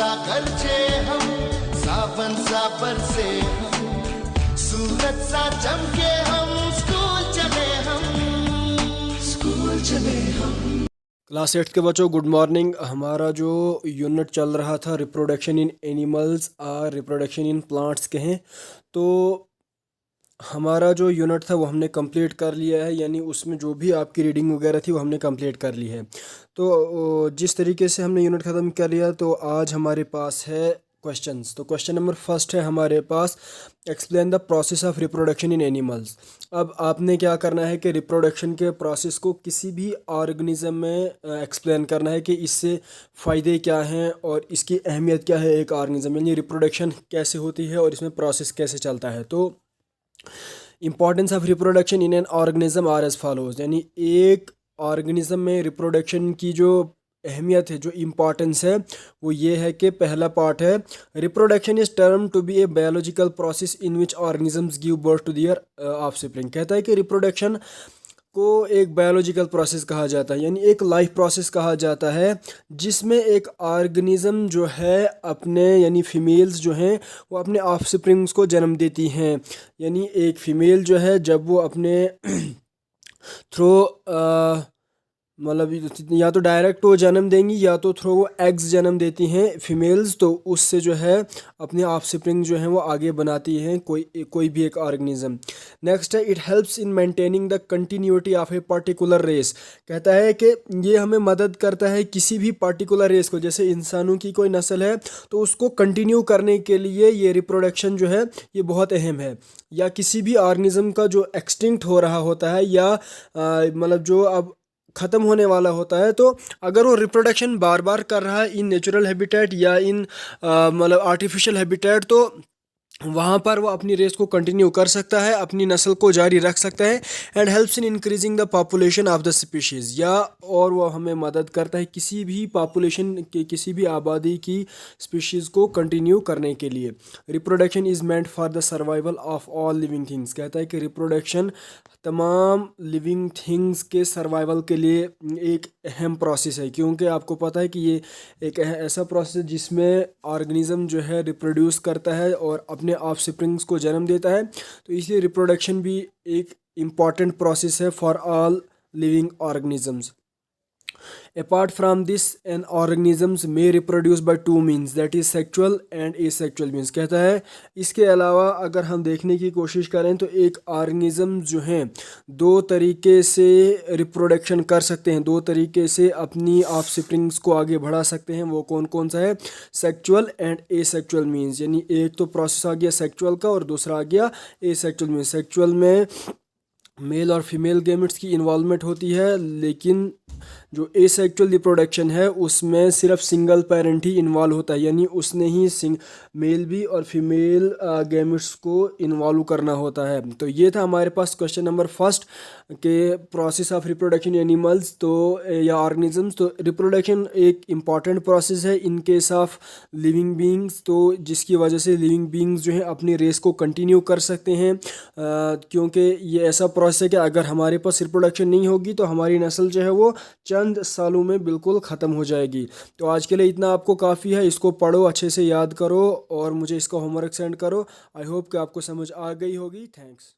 सा गरजे हम, सावन सा बरसे हम, सूरज सा चमके हम, स्कूल चले हम, स्कूल चले हम। क्लास 8 के बच्चों गुड मॉर्निंग। हमारा जो यूनिट चल रहा था रिप्रोडक्शन इन एनिमल्स और रिप्रोडक्शन इन प्लांट्स के हैं, तो हमारा जो यूनिट था वो हमने कंप्लीट कर लिया है, यानी उसमें जो भी आपकी रीडिंग वगैरह थी वो हमने कंप्लीट कर ली है। तो जिस तरीके से हमने यूनिट ख़त्म कर लिया, तो आज हमारे पास है क्वेश्चंस। तो क्वेश्चन नंबर फर्स्ट है हमारे पास, explain the process of reproduction in animals. अब आपने क्या करना है कि रिप्रोडक्शन के प्रोसेस को किसी भी ऑर्गेनिज्म में एक्सप्लेन करना है कि इससे फ़ायदे क्या हैं और इसकी अहमियत क्या है एक ऑर्गेनिज्म, यानी रिप्रोडक्शन कैसे होती है और इसमें प्रोसेस कैसे चलता है। तो importance of reproduction in an organism are as follows, यानी एक ऑर्गेनिज्म में रिप्रोडक्शन की जो अहमियत है, जो इम्पॉर्टेंस है, वो ये है कि पहला पार्ट है, reproduction is term to be a biological process in which organisms give birth to their offspring. कहता है कि रिप्रोडक्शन को एक बायोलॉजिकल प्रोसेस कहा जाता है, यानी एक लाइफ प्रोसेस कहा जाता है, जिसमें एक ऑर्गेनिज्म जो है अपने, यानी फीमेल्स जो हैं वो अपने ऑफस्प्रिंग्स को जन्म देती हैं। यानी एक फ़ीमेल जो है जब वो अपने थ्रो मतलब या तो डायरेक्ट वो जन्म देंगी या तो थ्रू वो एग्स जन्म देती हैं फीमेल्स, तो उससे जो है अपने ऑफस्प्रिंग जो हैं वो आगे बनाती हैं कोई भी एक ऑर्गेनिज्म। नेक्स्ट है, it helps in maintaining the continuity of a particular race. कहता है कि ये हमें मदद करता है किसी भी पर्टिकुलर रेस को, जैसे इंसानों की कोई नस्ल है तो उसको कंटिन्यू करने के लिए ये रिप्रोडक्शन जो है ये बहुत अहम है। या किसी भी ऑर्गेनिज्म का जो एक्सटिंक्ट हो रहा होता है या मतलब जो अब ख़त्म होने वाला होता है, तो अगर वो रिप्रोडक्शन बार बार कर रहा है इन नेचुरल हैबिटेट या इन मतलब आर्टिफिशियल हैबिटेट, तो वहाँ पर वो अपनी रेस को कंटिन्यू कर सकता है, अपनी नस्ल को जारी रख सकता है। And helps in increasing the population of the species, या और वो हमें मदद करता है किसी भी पॉपुलेशन के, किसी भी आबादी की स्पीशीज़ को कंटिन्यू करने के लिए। Reproduction is meant for the survival of all living things. कहता है कि रिप्रोडक्शन तमाम लिविंग थिंग्स के सर्वाइवल के लिए एक अहम प्रोसेस है, क्योंकि आपको पता है कि ये एक ऐसा प्रोसेस है जिसमें ऑर्गेनिज्म जो है रिप्रोड्यूस करता है और अपने ऑफस्प्रिंग्स को जन्म देता है। तो इसलिए रिप्रोडक्शन भी एक इम्पॉर्टेंट प्रोसेस है for all living organisms. Apart from this, an organisms may reproduce by two means, that is sexual and asexual means। कहता है इसके अलावा अगर हम देखने की कोशिश करें तो एक ऑर्गेनिज्म जो हैं दो तरीके से रिप्रोडक्शन कर सकते हैं, दो तरीके से अपनी ऑफस्प्रिंग्स को आगे बढ़ा सकते हैं। वो कौन कौन सा है? सेक्चुअल एंड एसेक्चुअल मीन्स, यानी एक तो प्रोसेस आ गया सेक्चुअल का और दूसरा आ गया एसेक्चुअल मीन्स। सेक्चुअल में मेल और फीमेल गैमेट्स की इन्वॉल्वमेंट होती है, लेकिन जो एसेक्चुअल रिप्रोडक्शन है उसमें सिर्फ सिंगल पेरेंट ही इन्वॉल्व होता है, यानी उसने ही मेल भी और फीमेल गैमेट्स को इन्वॉल्व करना होता है। तो ये था हमारे पास क्वेश्चन नंबर फर्स्ट के प्रोसेस ऑफ रिप्रोडक्शन एनिमल्स तो या ऑर्गेनिजम्स। तो रिप्रोडक्शन एक इम्पॉर्टेंट प्रोसेस है in case of living beings, तो जिसकी वजह से लिविंग बींग्स जो है अपनी रेस को कंटिन्यू कर सकते हैं, क्योंकि ये ऐसा प्रोसेस है कि अगर हमारे पास रिप्रोडक्शन नहीं होगी तो हमारी नस्ल जो है वो चंद सालों में बिल्कुल ख़त्म हो जाएगी। तो आज के लिए इतना आपको काफ़ी है, इसको पढ़ो, अच्छे से याद करो और मुझे इसका होमवर्क सेंड करो। आई होप कि आपको समझ आ गई होगी। थैंक्स।